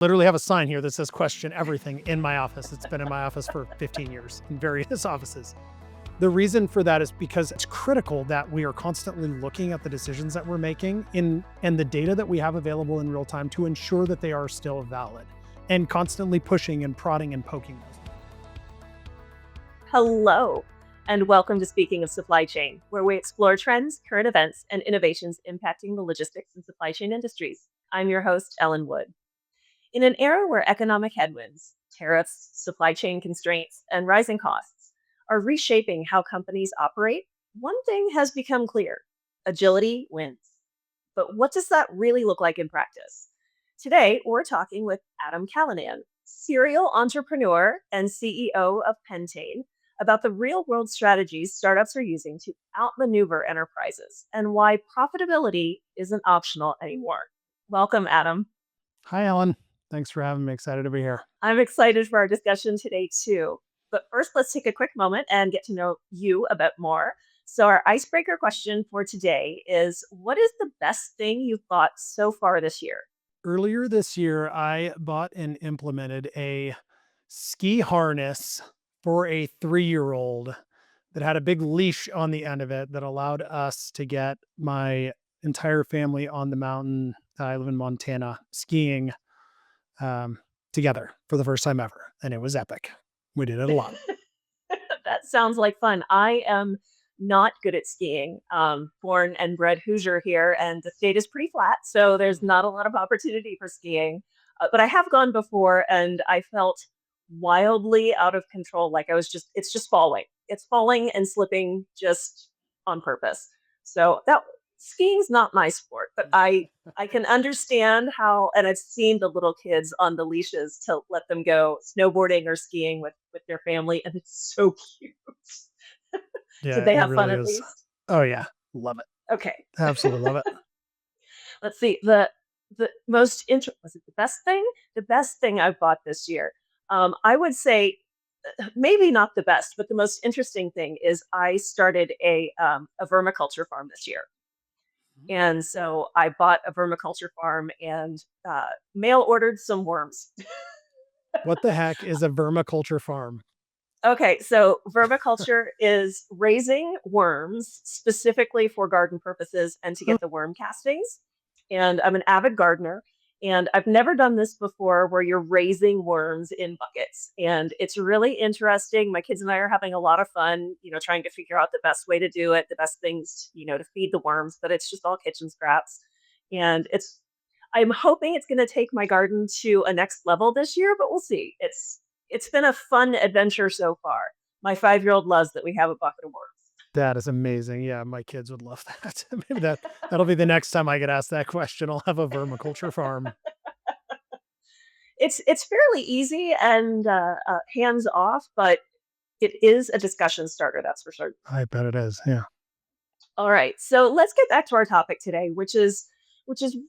Literally have a sign here that says question everything in my office. It's been in my office for 15 years in various offices. The reason for that is because it's critical that we are constantly looking at the decisions that we're making and the data that we have available in real time to ensure that they are still valid, and constantly pushing and prodding and poking those. Hello, and welcome to Speaking of Supply Chain, where we explore trends, current events, and innovations impacting the logistics and supply chain industries. I'm your host, Ellen Wood. In an era where economic headwinds, tariffs, supply chain constraints, and rising costs are reshaping how companies operate, one thing has become clear: agility wins. But what does that really look like in practice? Today, we're talking with Adam Callinan, serial entrepreneur and CEO of Pentane, about the real world strategies startups are using to outmaneuver enterprises and why profitability isn't optional anymore. Welcome, Adam. Hi, Ellen. Thanks for having me. Excited to be here. I'm excited for our discussion today, too. But first, let's take a quick moment and get to know you a bit more. So, our icebreaker question for today is: what is the best thing you've bought so far this year? Earlier this year, I bought and implemented a ski harness for a 3-year-old that had a big leash on the end of it that allowed us to get my entire family on the mountain. I live in Montana, skiing um, together for the first time ever. And it was epic. We did it a lot. That sounds like fun. I am not good at skiing. Born and bred Hoosier here, and the state is pretty flat, so there's not a lot of opportunity for skiing. But I have gone before, and I felt wildly out of control. Like it's just falling. It's falling and slipping just on purpose. So that skiing's not my sport, but I can understand how, and I've seen the little kids on the leashes to let them go snowboarding or skiing with their family, and it's so cute. Did Yeah, they it have fun really at is. least? Oh, yeah. Love it. Okay. Absolutely love it. Let's see. The most was it the best thing? The best thing I've bought this year. I would say maybe not the best, but the most interesting thing is I started a vermiculture farm this year. And so I bought a vermiculture farm and mail ordered some worms. What the heck is a vermiculture farm? Okay, so vermiculture is raising worms specifically for garden purposes and to Huh. get the worm castings. And I'm an avid gardener, and I've never done this before where you're raising worms in buckets. And it's really interesting. My kids and I are having a lot of fun, trying to figure out the best way to do it, the best things, to feed the worms, but it's just all kitchen scraps. And I'm hoping it's going to take my garden to a next level this year, but we'll see. It's been a fun adventure so far. My 5-year-old loves that we have a bucket of worms. That is amazing. Yeah, my kids would love that. Maybe that'll be the next time I get asked that question. I'll have a vermiculture farm. It's fairly easy and hands off, but it is a discussion starter, that's for sure. I bet it is. Yeah. All right, so let's get back to our topic today, which is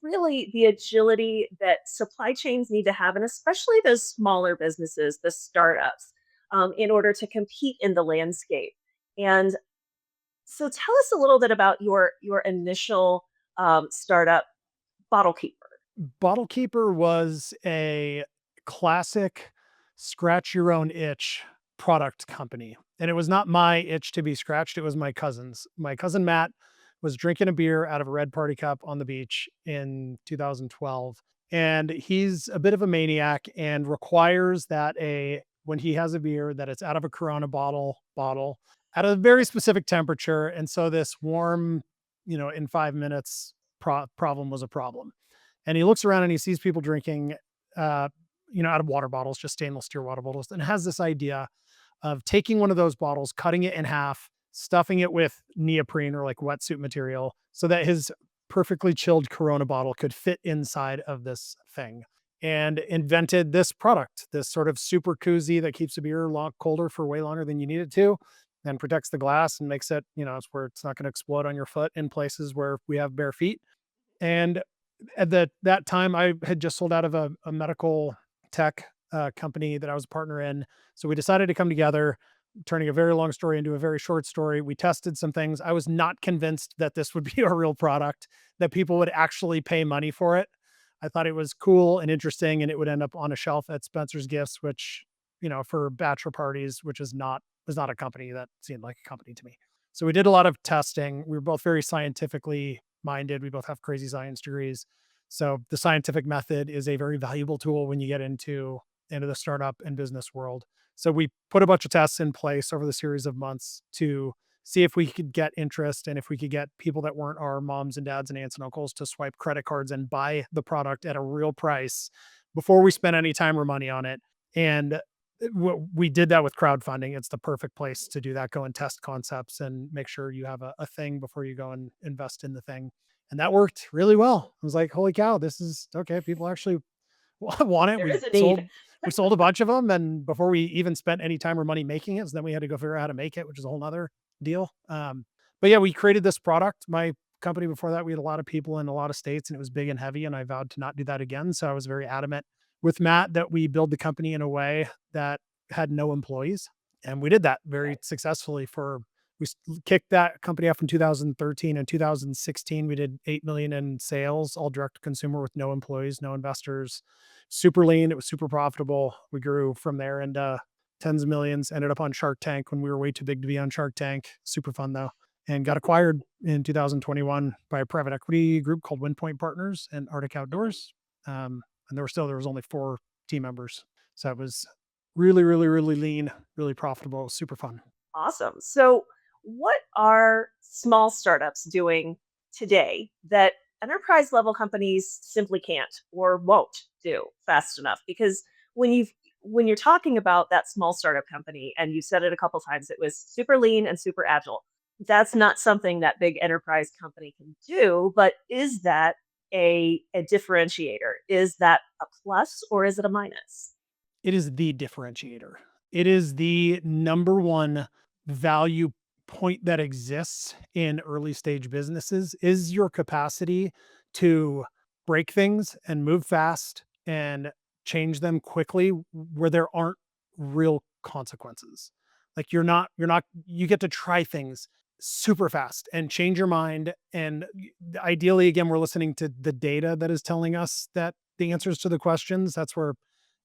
really the agility that supply chains need to have, and especially those smaller businesses, the startups, in order to compete in the landscape. And so, tell us a little bit about your initial startup, Bottlekeeper. Bottlekeeper was a classic scratch your own itch product company. And it was not my itch to be scratched, it was my cousin's. My cousin Matt was drinking a beer out of a red party cup on the beach in 2012. And he's a bit of a maniac and requires that a when he has a beer that it's out of a Corona bottle at a very specific temperature. And so this warm, in 5 minutes problem was a problem. And he looks around and he sees people drinking, uh, out of water bottles, just stainless steel water bottles, and has this idea of taking one of those bottles, cutting it in half, stuffing it with neoprene or like wetsuit material so that his perfectly chilled Corona bottle could fit inside of this thing. And invented this product, this sort of super koozie that keeps a beer colder for way longer than you need it to, and protects the glass and makes it, it's where it's not going to explode on your foot in places where we have bare feet. And at that time, I had just sold out of a medical tech company that I was a partner in. So we decided to come together, turning a very long story into a very short story. We tested some things. I was not convinced that this would be a real product, that people would actually pay money for it. I thought it was cool and interesting, and it would end up on a shelf at Spencer's Gifts, which, for bachelor parties, which was not a company that seemed like a company to me. So we did a lot of testing. We were both very scientifically minded. We both have crazy science degrees. So the scientific method is a very valuable tool when you get into the startup and business world. So we put a bunch of tests in place over the series of months to see if we could get interest and if we could get people that weren't our moms and dads and aunts and uncles to swipe credit cards and buy the product at a real price before we spent any time or money on it. And we did that with crowdfunding. It's the perfect place to do that. Go and test concepts and make sure you have a thing before you go and invest in the thing. And that worked really well. I was like, holy cow, this is okay. People actually want it. There is a need. We sold a bunch of them, and before we even spent any time or money making it, so then we had to go figure out how to make it, which is a whole nother deal. But yeah, we created this product. My company before that, we had a lot of people in a lot of states, and it was big and heavy, and I vowed to not do that again. So I was very adamant with Matt that we build the company in a way that had no employees, and we did that very Okay. successfully for kicked that company off in 2013. In 2016, we did 8 million in sales, all direct to consumer with no employees, no investors. Super lean. It was super profitable. We grew from there into tens of millions. Ended up on Shark Tank when we were way too big to be on Shark Tank. Super fun though. And got acquired in 2021 by a private equity group called Windpoint Partners and Arctic Mhm. Outdoors. And there was only 4 team members. So it was really, really, really lean, really profitable, super fun. Awesome. So, what are small startups doing today that enterprise level companies simply can't or won't do fast enough? Because when you've when you're talking about that small startup company, and you said it a couple times, it was super lean and super agile. That's not something that big enterprise company can do, but is that a differentiator? Is that a plus or is it a minus? It is the differentiator. It is the number one value point that exists in early stage businesses is your capacity to break things and move fast and change them quickly where there aren't real consequences. Like you get to try things super fast and change your mind. And ideally, again, we're listening to the data that is telling us that the answers to the questions. That's where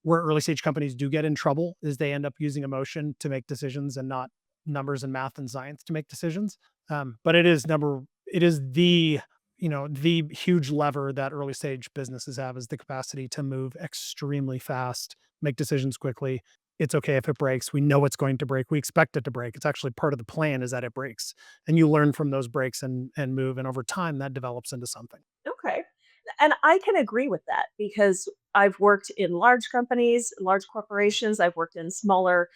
early stage companies do get in trouble is they end up using emotion to make decisions and not numbers and math and science to make decisions. But it is the huge lever that early stage businesses have is the capacity to move extremely fast, make decisions quickly. It's okay if it breaks. We know it's going to break. We expect it to break. It's actually part of the plan is that it breaks. And you learn from those breaks and move. And over time that develops into something. Okay. And I can agree with that because I've worked in large companies, large corporations. I've worked in smaller,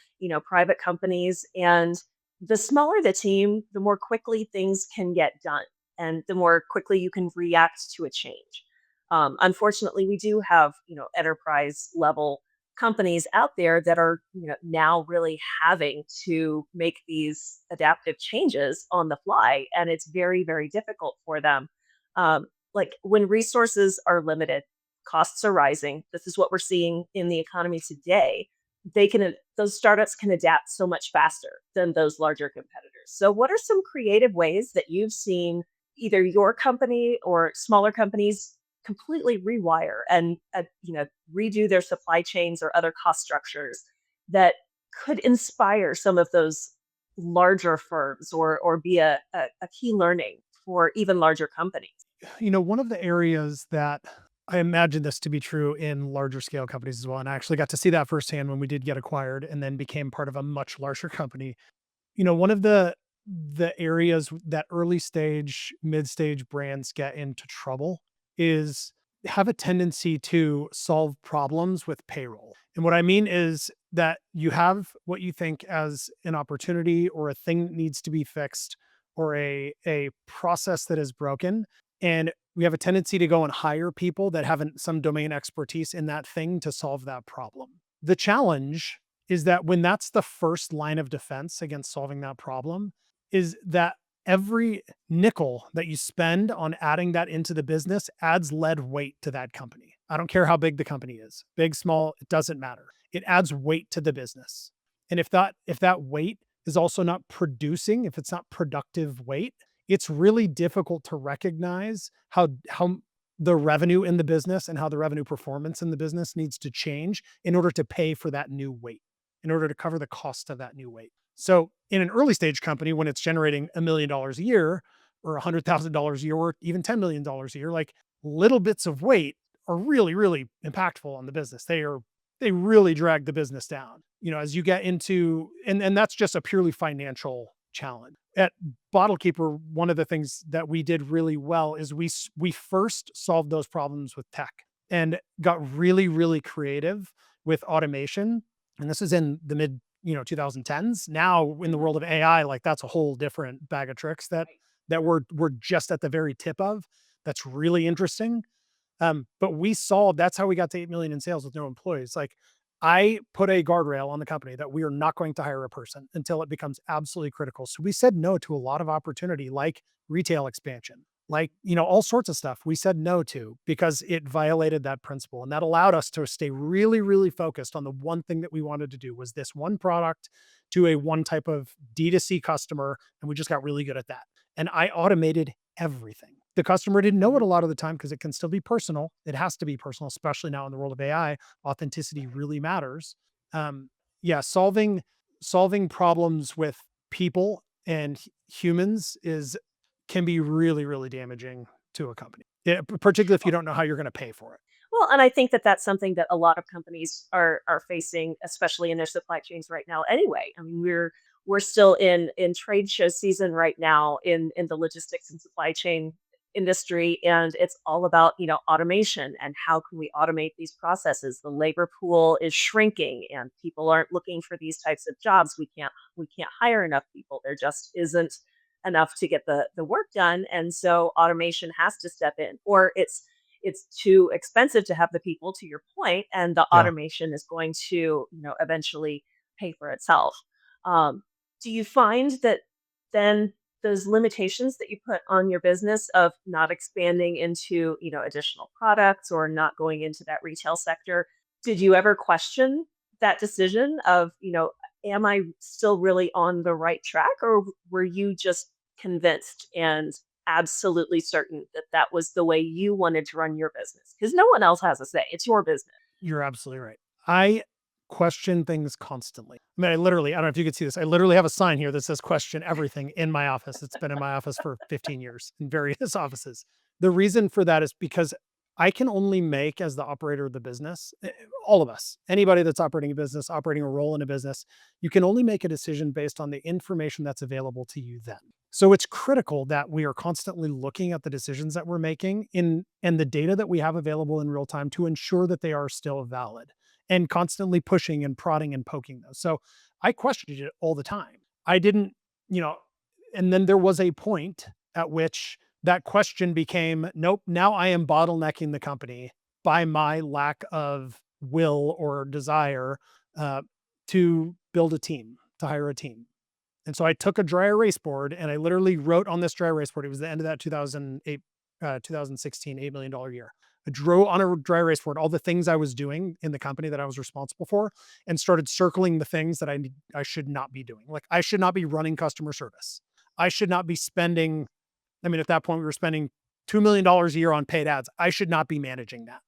private companies. And the smaller the team, the more quickly things can get done and the more quickly you can react to a change. Unfortunately, we do have, enterprise level companies out there that are, now really having to make these adaptive changes on the fly. And it's very, very difficult for them. Um, like when resources are limited, costs are rising. This is what we're seeing in the economy today. Those startups can adapt so much faster than those larger competitors. So, what are some creative ways that you've seen either your company or smaller companies completely rewire and redo their supply chains or other cost structures that could inspire some of those larger firms or be a key learning for even larger companies? One of the areas that I imagine this to be true in larger scale companies as well, and I actually got to see that firsthand when we did get acquired and then became part of a much larger company. One of the areas that early stage, mid stage brands get into trouble is have a tendency to solve problems with payroll. And what I mean is that you have what you think as an opportunity or a thing that needs to be fixed or a process that is broken. And we have a tendency to go and hire people that haven't some domain expertise in that thing to solve that problem. The challenge is that when that's the first line of defense against solving that problem, is that every nickel that you spend on adding that into the business adds lead weight to that company. I don't care how big the company is, big, small, it doesn't matter. It adds weight to the business. And if that weight is also not producing, if it's not productive weight, it's really difficult to recognize how the revenue in the business and how the revenue performance in the business needs to change in order to pay for that new weight, in order to cover the cost of that new weight. So in an early stage company, when it's generating $1 million a year or $100,000 a year or even $10 million a year, like little bits of weight are really, really impactful on the business. They really drag the business down. As you get into, and that's just a purely financial challenge. At Bottlekeeper, one of the things that we did really well is we first solved those problems with tech and got really, really creative with automation. And this is in the mid 2010s. Now in the Mhm. world of AI, like that's a whole different bag of tricks that Right. we're just at the very tip of. That's really interesting. But we solved that's how we got to 8 million in sales with no employees. Like I put a guardrail on the company that we are not going to hire a person until it becomes absolutely critical. So we said no to a lot of opportunity like retail expansion, like, all sorts of stuff we said no to because it violated that principle. And that allowed us to stay really, really focused on the one thing that we wanted to do was this one product to a one type of D2C customer. And we just got really good at that. And I automated everything. The customer didn't know it Mhm. a lot of the time because it can still be personal. It has to be personal, especially now in the world of AI. Authenticity really matters. Um, yeah, solving problems with people and humans is can be really, really damaging to a company. Yeah, particularly if you don't know how you're going to pay for it. Well, and I think that that's something that a lot of companies are facing, especially in their supply chains right now. Anyway, I mean, we're still in trade show season right now in the logistics and supply chain industry, and it's all about automation and how can we automate these processes. The labor pool is shrinking, and people aren't looking for these types of jobs. We can't hire enough people. There just isn't enough to get the work done, and so automation has to step in, or it's too expensive to have the people, to your point, and the Yeah. automation is going to eventually pay for itself. um, do you find that then those limitations that you put on your business of not expanding into additional products or not going into that retail sector, did you ever question that decision of am I still really on the right track, or were you just convinced and absolutely certain that that was the way you wanted to run your business? Because no one else has a say. It's your business. You're absolutely right. I question things constantly. I mean, I don't know if you could see this. I literally have a sign here that says question everything in my office. It's been in my office for 15 years in various offices. The reason for that is because I can only make as the operator of the business, all of us, anybody that's operating a business, operating a role in a business, you can only make a decision based on the information that's available to you then. So it's critical that we are constantly looking at the decisions that we're making in and the data that we have available in real time to ensure that they are still valid and constantly pushing and prodding and poking those. So I questioned it all the time. I didn't, you know, and then there was a point at which that question became, nope, now I am bottlenecking the company by my lack of will or desire uh, to build a team, to hire a team. And so I took a dry erase board and I literally wrote on this dry erase board. It was the end of that 2008, 2016, $8 million year. I drew on a dry erase board all the things I was doing in the company that I was responsible for and started circling the things that I should not be doing. Like I should not be running customer service. I should not be spending, I mean, at that point we were spending $2 million a year on paid ads. I should not be managing that.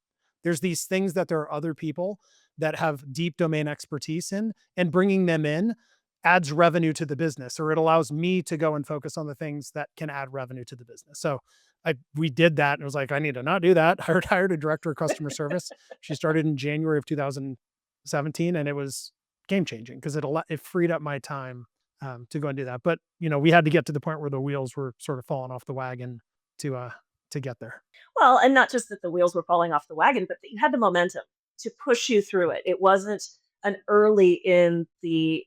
There's these things that there are other people that have deep domain expertise in, and bringing them in adds revenue to the business, or it allows me to go and focus on the things that can add revenue to the business. So we did that and it was like, I need to not do that. Hired a director of customer service. She started in January of 2017 and it was game changing because it freed up my time to go and do that. But we had to get to the point where the wheels were sort of falling off the wagon to uh to get there. Well, and not just that the wheels were falling off the wagon, but that you had the momentum to push you through it. It wasn't an early in the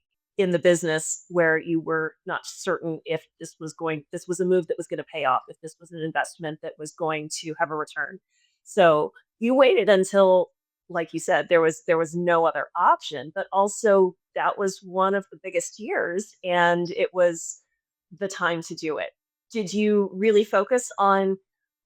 business where you were not certain if this was a move that was going to pay off, if this was an investment that was going to have a return. So you waited until, like you said, there was no other option, but also that was one of the biggest years and it was the time to do it. Did you really focus on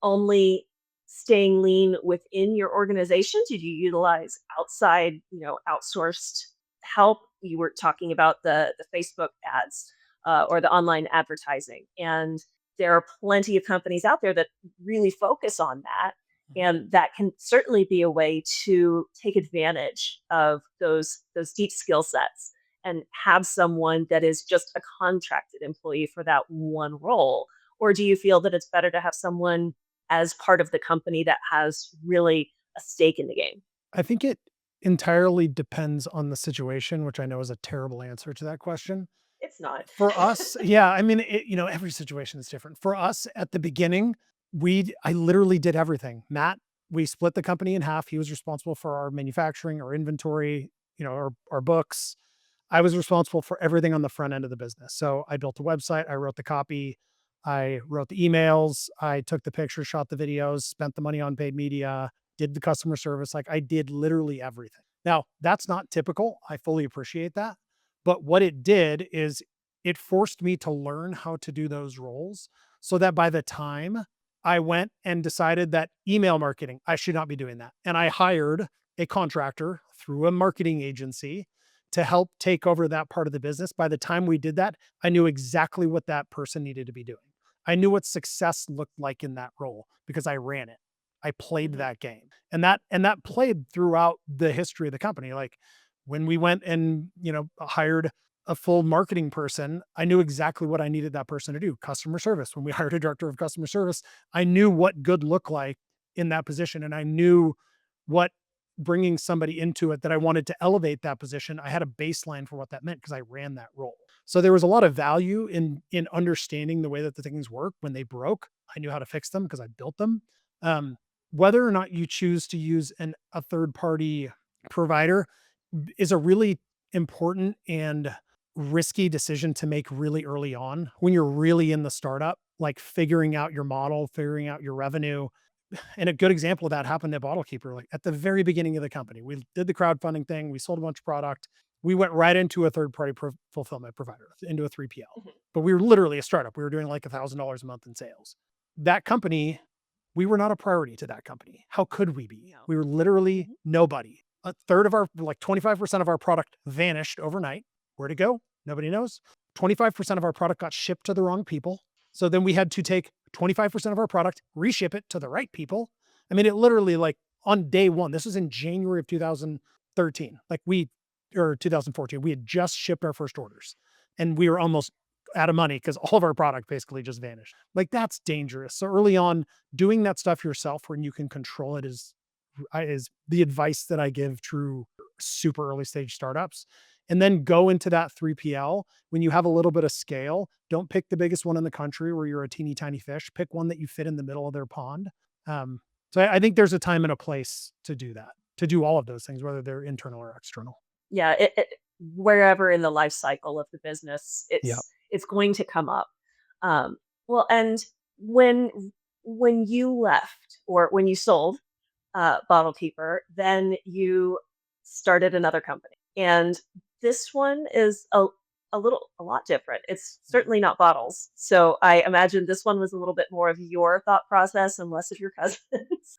only staying lean within your organization? Did you utilize outside, outsourced help? You were talking about the Facebook ads or the online advertising, and there are plenty of companies out there that really focus on that. Mhm. And that can certainly be a way to take advantage of those deep skill sets and have someone that is just a contracted employee for that one role. Or do you feel that it's better to have someone as part of the company that has really a stake in the game? I think it entirely depends on the situation, which I know is a terrible answer to that question. It's not. For us, yeah, I mean, every situation is different. For us at the beginning, I literally did everything. Matt, we split the company in half. He was responsible for our manufacturing, our inventory, our books. I was responsible for everything on the front end of the business. So I built a website, I wrote the copy, I wrote the emails, I took the pictures, shot the videos, spent the money on paid media, did the customer service. Like I did literally everything. Now, that's not typical. I fully appreciate that. But what it did is it forced me to learn how to do those roles so that by the time I went and decided that email marketing, I should not be doing that. And I hired a contractor through a marketing agency to help take over that part of the business. By the time we did that, I knew exactly what that person needed to be doing. I knew what success looked like in that role because I ran it. I played Mhm, that game. And that played throughout the history of the company. Like when we went and, hired a full marketing person, I knew exactly what I needed that person to do. Customer service. When we hired a director of customer service, I knew what good looked like in that position and I knew what bringing somebody into it that I wanted to elevate that position, I had a baseline for what that meant because I ran that role. So there was a lot of value in understanding the way that the things work. When they broke, I knew how to fix them because I built them. Um, Whether or not you choose to use a third party provider is a really important and risky decision to make really early on when you're really in the startup, like figuring out your model, figuring out your revenue, and a good example of that happened at Bottlekeeper, like at the very beginning of the company. We did the crowdfunding thing, we sold a bunch of product. We went right into a third party fulfillment provider, into a 3PL. mhm. But we were literally a startup. We were doing like $1,000 a month in sales. That company, we were not a priority to that company. How could we be? No. We were literally Mhm. nobody. A third of our, like 25% of our product vanished overnight. Where'd it go? Nobody knows. 25% of our product got shipped to the wrong people. So then we had to take 25% of our product, reship it to the right people. I mean, it literally like on day one, this was in January of 2013, or 2014, we had just shipped our first orders and we were almost out of money because all of our product basically just vanished. Like that's dangerous. So early on, doing that stuff yourself when you can control it is the advice that I give true super early stage startups. And then go into that 3PL when you have a little bit of scale. Don't pick the biggest one in the country where you're a teeny tiny fish. Pick one that you fit in the middle of their pond. Um, so I think there's a time and a place to do that, to do all of those things, whether they're internal or external. Yeah, wherever in the life cycle of the business, Yeah. it's going to come up. Um, well, and when you left or when you sold Bottlekeeper, then you started another company, and this one is a lot different. It's certainly not bottles, so I imagine this one was a little bit more of your thought process and less of your cousin's.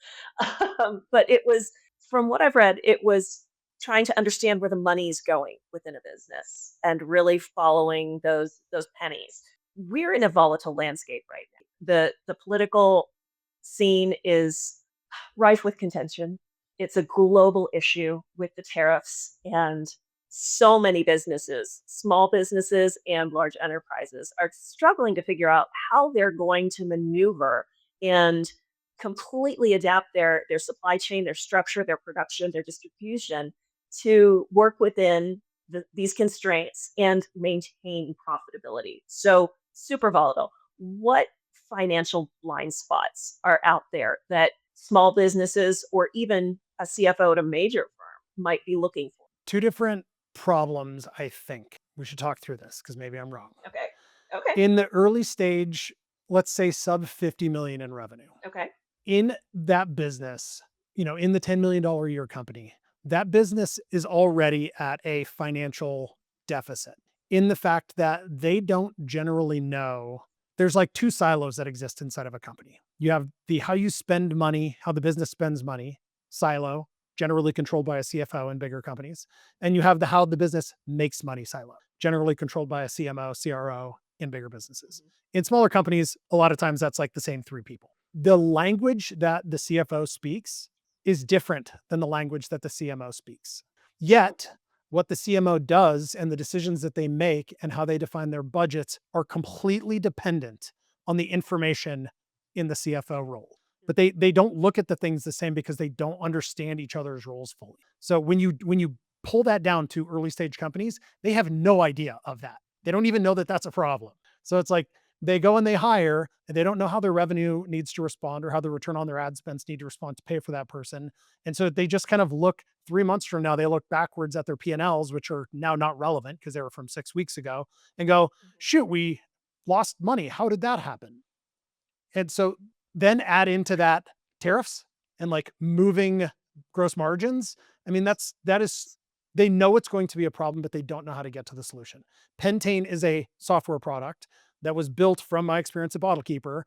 But it was, from what I've read, it was trying to understand where the money's going within a business and really following those pennies. We're in a volatile landscape right now. The political scene is rife with contention. It's a global issue with the tariffs, and so many businesses, small businesses and large enterprises, are struggling to figure out how they're going to maneuver and completely adapt their supply chain, their structure, their production, their distribution to work within these constraints and maintain profitability. So super volatile. What financial blind spots are out there that small businesses or even a CFO at a major firm might be looking for? Two different problems, I think. We should talk through this because maybe I'm wrong. Okay. Okay. In the early stage, let's say sub 50 million in revenue. Okay. In that business, in the $10 million a year company, that business is already at a financial deficit in the fact that they don't generally know. There's like two silos that exist inside of a company. You have the how you spend money, how the business spends money silo, generally controlled by a CFO in bigger companies. And you have the how the business makes money silo, generally controlled by a CMO, CRO in bigger businesses. Mhm. In smaller companies, a lot of times that's like the same three people. the language that the CFO speaks is different than the language that the CMO speaks. Yet, what the CMO does and the decisions that they make and how they define their budgets are completely dependent on the information in the CFO role. But they don't look at the things the same because they don't understand each other's roles fully. So when you pull that down to early stage companies, they have no idea of that. They don't even know that that's a problem. So it's like they go and they hire and they don't know how their revenue needs to respond or how the return on their ad spends need to respond to pay for that person. And so they just kind of look 3 months from now, they look backwards at their P&Ls, which are now not relevant because they were from 6 weeks ago, and go, shoot, we lost money. How did that happen? And so then add into that tariffs and like moving gross margins. I mean, that is they know it's going to be a problem, but they don't know how to get to the solution. Pentane is a software product that was built from my experience at Bottlekeeper,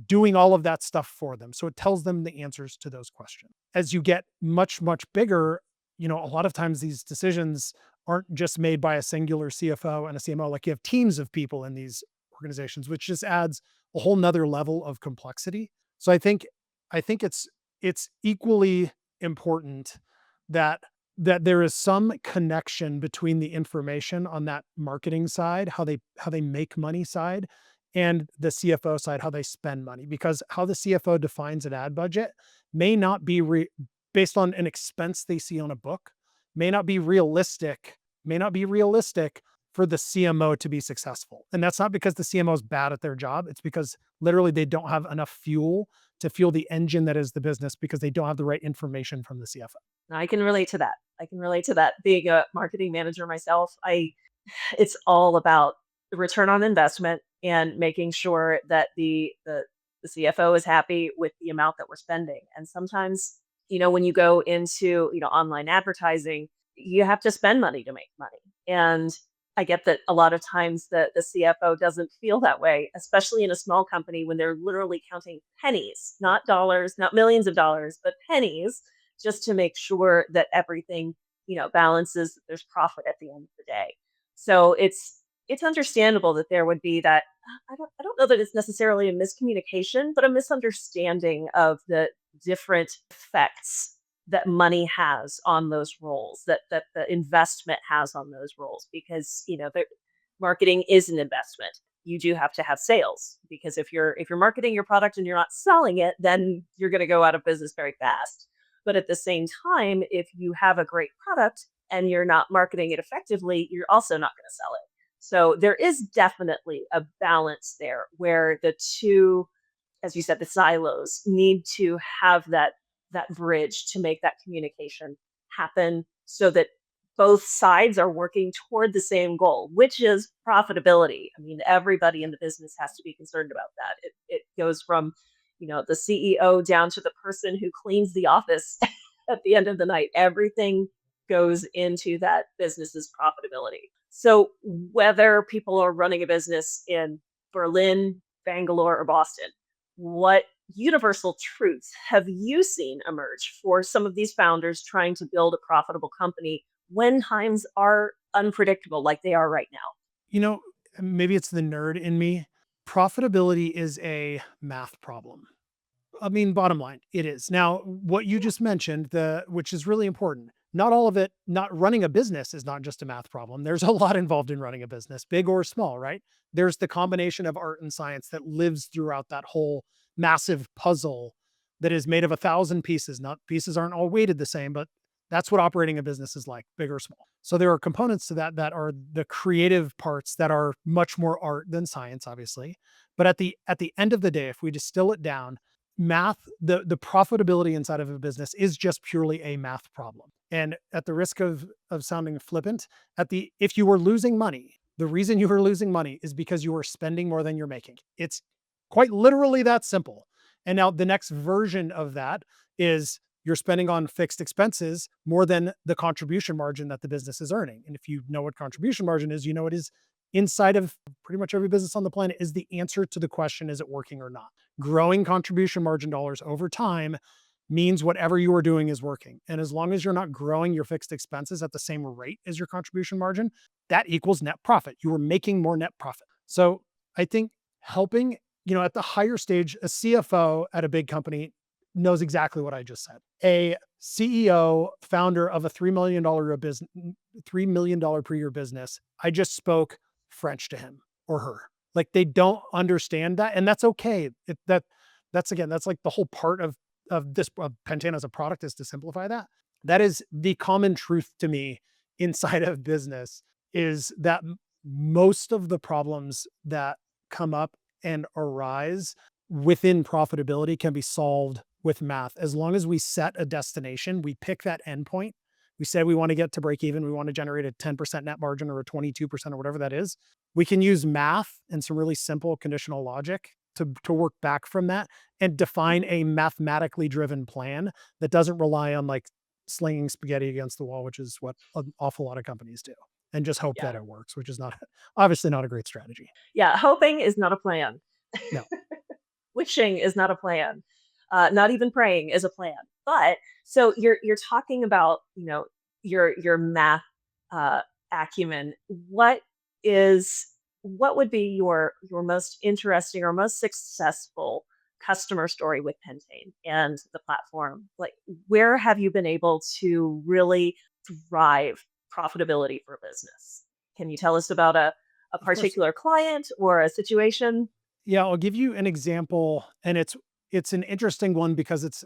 doing all of that stuff for them. So it tells them the answers to those questions. As you get much, much bigger, a lot of times these decisions aren't just made by a singular CFO and a CMO. Like you have teams of people in these organizations, which just adds a whole nother level of complexity. So I think it's equally important that there is some connection between the information on that marketing side, how they make money side, and the CFO side, how they spend money. Because how the CFO defines an ad budget may not be based on an expense they see on a book, may not be realistic, for the CMO to be successful. And that's not because the CMO is bad at their job. It's because literally they don't have enough fuel to fuel the engine that is the business because they don't have the right information from the CFO. I can relate to that. I can relate to that. Being a marketing manager myself, I it's all about the return on investment and making sure that the CFO is happy with the amount that we're spending. And sometimes, when you go into, online advertising, you have to spend money to make money. And I get that a lot of times the CFO doesn't feel that way, especially in a small company when they're literally counting pennies, not dollars, not millions of dollars, but pennies, just to make sure that everything, balances, that there's profit at the end of the day. So it's understandable that there would be that. I don't know that it's necessarily a miscommunication, but a misunderstanding of the different effects that money has on those roles, that the investment has on those roles, because marketing is an investment. You do have to have sales, because if you're marketing your product and you're not selling it, then you're going to go out of business very fast. But at the same time, if you have a great product and you're not marketing it effectively, you're also not going to sell it. So there is definitely a balance there where the two, as you said, the silos need to have that bridge to make that communication happen, so that both sides are working toward the same goal, which is profitability. I mean, everybody in the business has to be concerned about that. It goes from, the CEO down to the person who cleans the office at the end of the night. Everything goes into that business's profitability. So whether people are running a business in Berlin, Bangalore, or Boston, what universal truths have you seen emerge for some of these founders trying to build a profitable company when times are unpredictable like they are right now? You know, Maybe it's the nerd in me. Profitability is a math problem. I mean, bottom line, it is. Now, what you Yeah. just mentioned, which is really important, not all of it, not running a business is not just a math problem. There's a lot involved in running a business, big or small, right? There's the combination of art and science that lives throughout that whole massive puzzle that is made of 1,000 pieces. Not pieces aren't all weighted the same, but that's what operating a business is like, big or small. So there are components to that that are the creative parts that are much more art than science, obviously. But at the end of the day, if we distill it down, the profitability inside of a business is just purely a math problem. And at the risk of sounding flippant, if you were losing money, the reason you were losing money is because you were spending more than you're making. It's quite literally that simple. And now the next version of that is you're spending on fixed expenses more than the contribution margin that the business is earning. And if you know what contribution margin is, you know it is inside of pretty much every business on the planet is the answer to the question, is it working or not? Growing contribution margin dollars over time means whatever you are doing is working. And as long as you're not growing your fixed expenses at the same rate as your contribution margin, that equals net profit. You are making more net profit. So I think helping at the higher stage, a CFO at a big company knows exactly what I just said. A CEO, founder of a $3 million per year business, I just spoke French to him or her. Like they don't understand that, and that's okay. That's again, that's like the whole part of Pentane as a product is to simplify that. That is the common truth to me inside of business is that most of the problems that come up and arise within profitability can be solved with math. As long as we set a destination, we pick that endpoint. We say we want to get to break even, we want to generate a 10% net margin or a 22% or whatever that is. We can use math and some really simple conditional logic to work back from that and define Mhm. a mathematically driven plan that doesn't rely on like slinging spaghetti against the wall, which is what an awful lot of companies do, and just hope Yeah. that it works, which is not obviously not a great strategy. Yeah, hoping is not a plan. No. Wishing is not a plan. Not even praying is a plan. But so you're talking about, your math uh, acumen. Is what would be your most interesting or most successful customer story with Pentane and the platform? Like, where have you been able to really drive profitability for business? Can you tell us about a Of course. particular client or a situation? Yeah, I'll give you an example, and it's an interesting one because it's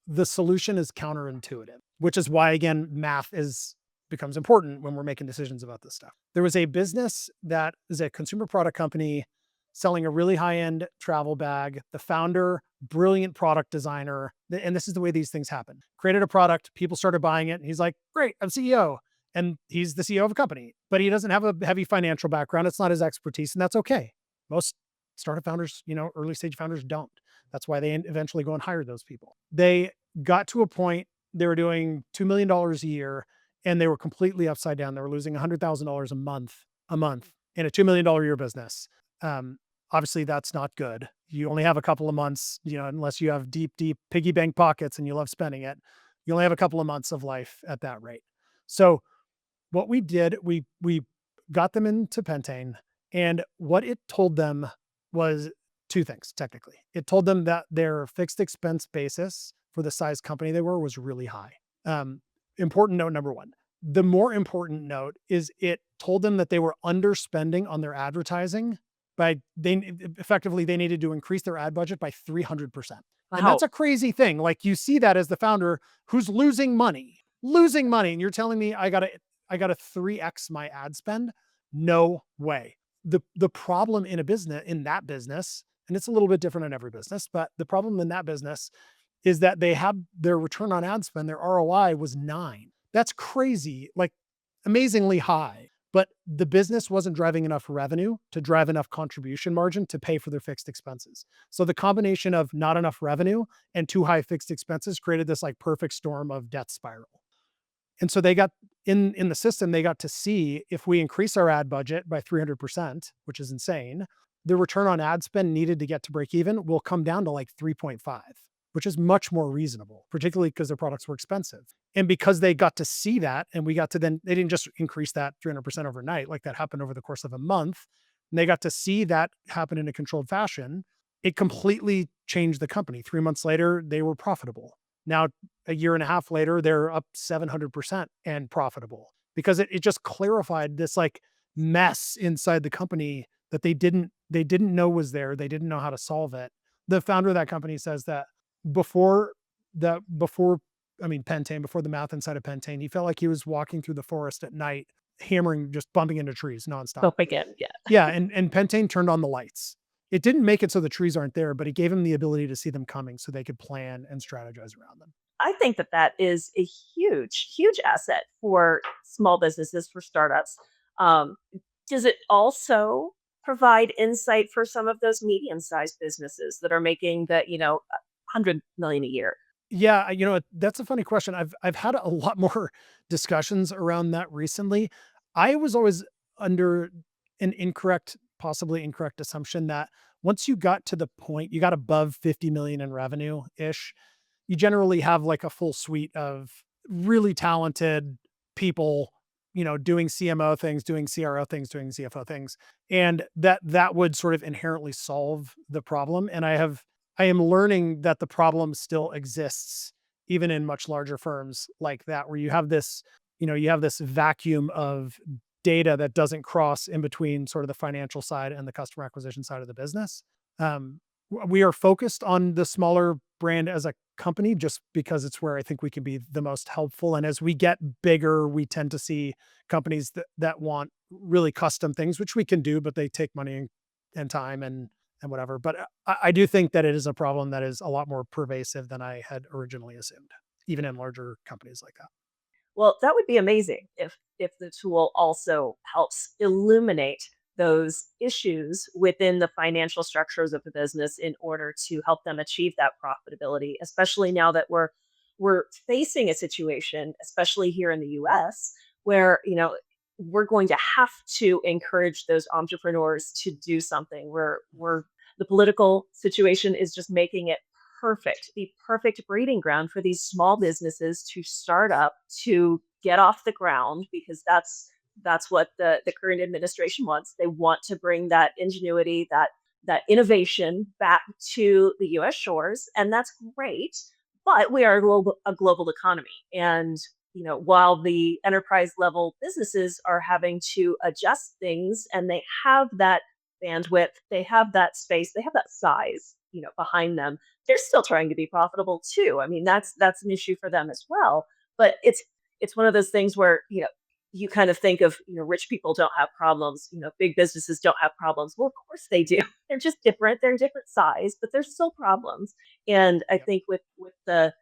the solution is counterintuitive, which is why again math is becomes important when we're making decisions about this stuff. There was a business that is a consumer product company selling a really high-end travel bag. The founder, brilliant product designer, and this is the way these things happen. Created a product, people started buying it, and he's like, "Great, I'm CEO." And he's the CEO of a company, but he doesn't have a heavy financial background. It's not his expertise, and that's okay. Most startup founders, early stage founders don't. That's why they eventually go and hire those people. They got to a point they were doing $2 million a year and they were completely upside down. They were losing $100,000 a month in a $2 million a year business. Um, Obviously, that's not good. You only have a couple of months, unless you have deep, deep piggy bank pockets and you love spending it. You only have a couple of months of life at that rate. So what we did, we got them into Pentane, and what it told them was two things, technically. It told them that their fixed expense basis for the size company they were was really high. Um, Important note number one. The more important note is it told them that they were underspending on their advertising by they needed to increase their ad budget by 300%. And that's Wow. a crazy thing. Like you see that as the founder who's losing money. And you're telling me I gotta 3x my ad spend? No way. The problem in that business, and it's a little bit different in every business, but the problem in that business is that they had their return on ad spend, their ROI was 9. That's crazy, like amazingly high. But the business wasn't driving enough revenue to drive enough contribution margin to pay for their fixed expenses. So the combination of not enough revenue and too high fixed expenses created this like perfect storm of death spiral. And so they got in the system, they got to see if we increase our ad budget by 300%, which is insane, the return on ad spend needed to get to break even will come down to like 3.5, which is much more reasonable, particularly because their products were expensive. And because they got to see that, and we got to then, they didn't just increase that 300% overnight, like that happened over the course of a month. And they got to see that happen in a controlled fashion. It completely changed the company. 3 months later, they were profitable. Now, a year and a half later, they're up 700% and profitable because it just clarified this like mess inside the company that they didn't know was there. They didn't know how to solve it. The founder of that company says that before before I mean Pentane, before the math inside of Pentane, he felt like he was walking through the forest at night, hammering, just bumping into trees nonstop. Hope again. Yeah. Yeah, and Pentane turned on the lights. It didn't make it so the trees aren't there, but it gave him the ability to see them coming so they could plan and strategize around them. I think that that is a huge, huge asset for small businesses, for startups. Um, does it also provide insight for some of those medium-sized businesses that are making 100 million a year? Yeah, that's a funny question. I've had a lot more discussions around that recently. I was always under an possibly incorrect assumption that once you got to the point, you got above 50 million in revenue ish, you generally have like a full suite of really talented people doing CMO things, doing CRO things, doing CFO things, and that would sort of inherently solve the problem. And I am learning that the problem still exists even in much larger firms like that, where you have this vacuum of data that doesn't cross in between sort of the financial side and the customer acquisition side of the business. We are focused on the smaller brand as a company just because it's where I think we can be the most helpful. And as we get bigger, we tend to see companies that want really custom things, which we can do, but they take money and time and whatever. But I do think that it is a problem that is a lot more pervasive than I had originally assumed, even in larger companies like that. Well, that would be amazing if the tool also helps illuminate those issues within the financial structures of the business in order to help them achieve that profitability, especially now that we're facing a situation, especially here in the US, where, we're going to have to encourage those entrepreneurs to do something. We're the political situation is just making it the perfect breeding ground for these small businesses to start up, to get off the ground, because that's what the current administration wants. They want to bring that ingenuity, that innovation back to the US shores, and that's great. But we are a global economy. And while the enterprise level businesses are having to adjust things, and they have that bandwidth, they have that space, they have that size, behind them, they're still trying to be profitable too. I mean, that's an issue for them as well. But it's one of those things where, you kind of think of, rich people don't have problems, big businesses don't have problems. Well, of course they do. They're just different. They're different size, but there's still problems. And I Yep. think with the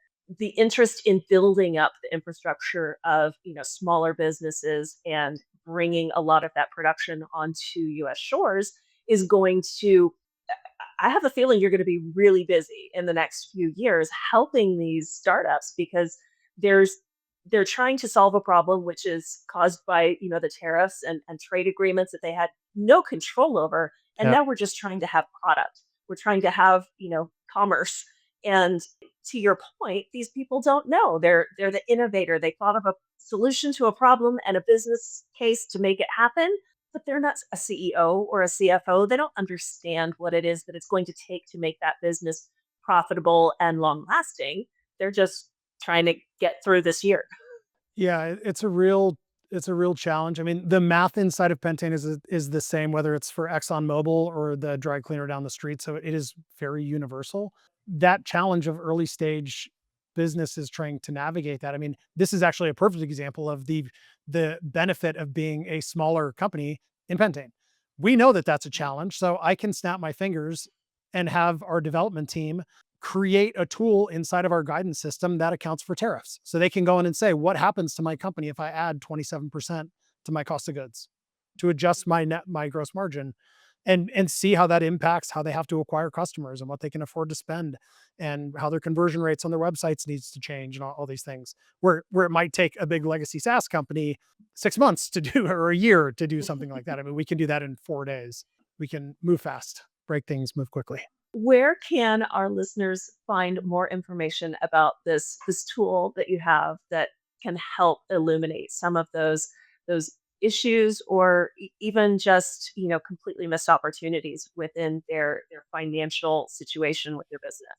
interest in building up the infrastructure of, smaller businesses and bringing a lot of that production onto US shores is going to, I have a feeling you're going to be really busy in the next few years helping these startups, because there's they're trying to solve a problem which is caused by, the tariffs and trade agreements that they had no control over. And Yep. now we're just trying to have product. We're trying to have, commerce. And to your point, these people don't know. They're the innovator. They thought of a solution to a problem and a business case to make it happen, but they're not a CEO or a CFO. They don't understand what it is that it's going to take to make that business profitable and long lasting. They're just trying to get through this year. Yeah, it's a real challenge. I mean, the math inside of Pentane is the same whether it's for ExxonMobil or the dry cleaner down the street. So it is very universal. That challenge of early stage businesses trying to navigate that. I mean, this is actually a perfect example of the benefit of being a smaller company in Pentane. We know that that's a challenge, so I can snap my fingers and have our development team create a tool inside of our guidance system that accounts for tariffs. So they can go in and say, what happens to my company if I add 27% to my cost of goods to adjust my gross margin, and see how that impacts how they have to acquire customers and what they can afford to spend and how their conversion rates on their websites needs to change and all these things. Where it might take a big legacy SaaS company 6 months to do or a year to do something like that. I mean, we can do that in 4 days. We can move fast, break things, move quickly. Where can our listeners find more information about this tool that you have that can help illuminate some of those issues, or even just, completely missed opportunities within their financial situation with their business?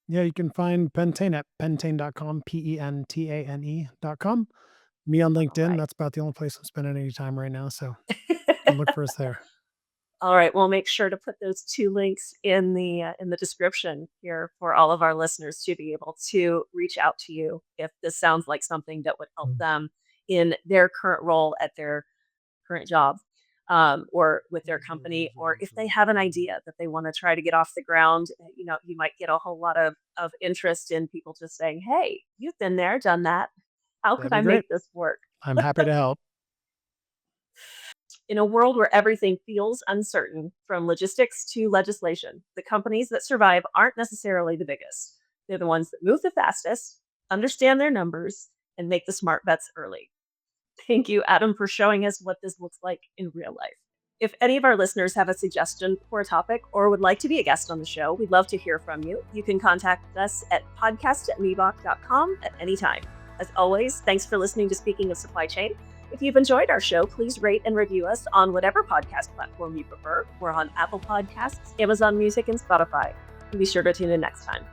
Yeah, you can find Pentane at pentane.com, pentane.com. Me on All LinkedIn, right. that's about the only place I'm spending any time right now, so you can look for us there. All right, we'll make sure to put those 2 links in the description here for all of our listeners to be able to reach out to you if this sounds like something that would help Mm. them in their current role at their current job, or with their company, or if they have an idea that they want to try to get off the ground. You might get a whole lot of interest in people just saying, "Hey, you've been there, done that. How That'd could be I great. make this work?" I'm happy to help. In a world where everything feels uncertain, from logistics to legislation, the companies that survive aren't necessarily the biggest. They're the ones that move the fastest, understand their numbers, and make the smart bets early. Thank you, Adam, for showing us what this looks like in real life. If any of our listeners have a suggestion for a topic or would like to be a guest on the show, we'd love to hear from you. You can contact us at podcast@mebach.com at any time. As always, thanks for listening to Speaking of Supply Chain. If you've enjoyed our show, please rate and review us on whatever podcast platform you prefer. We're on Apple Podcasts, Amazon Music, and Spotify. And be sure to tune in next time.